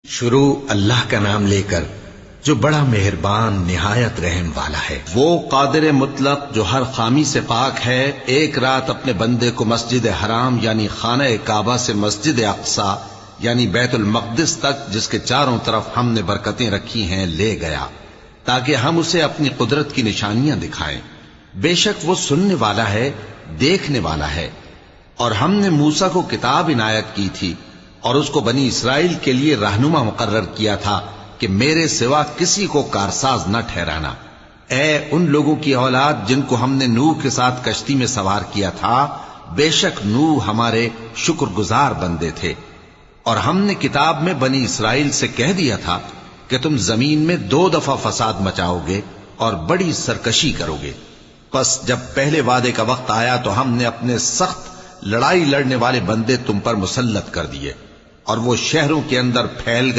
شروع اللہ کا نام لے کر جو بڑا مہربان نہایت رحم والا ہے۔ وہ قادر مطلق جو ہر خامی سے پاک ہے، ایک رات اپنے بندے کو مسجد حرام یعنی خانہ کعبہ سے مسجد اقصی یعنی بیت المقدس تک، جس کے چاروں طرف ہم نے برکتیں رکھی ہیں، لے گیا تاکہ ہم اسے اپنی قدرت کی نشانیاں دکھائیں۔ بے شک وہ سننے والا ہے، دیکھنے والا ہے۔ اور ہم نے موسیٰ کو کتاب عنایت کی تھی اور اس کو بنی اسرائیل کے لیے رہنما مقرر کیا تھا کہ میرے سوا کسی کو کارساز نہ ٹھہرانا۔ اے ان لوگوں کی اولاد جن کو ہم نے نوح کے ساتھ کشتی میں سوار کیا تھا، بے شک نوح ہمارے شکر گزار بندے تھے۔ اور ہم نے کتاب میں بنی اسرائیل سے کہہ دیا تھا کہ تم زمین میں 2 دفعہ فساد مچاؤ گے اور بڑی سرکشی کرو گے۔ پس جب پہلے وعدے کا وقت آیا تو ہم نے اپنے سخت لڑائی لڑنے والے بندے تم پر مسلط کر دیے اور وہ شہروں کے اندر پھیل گئے۔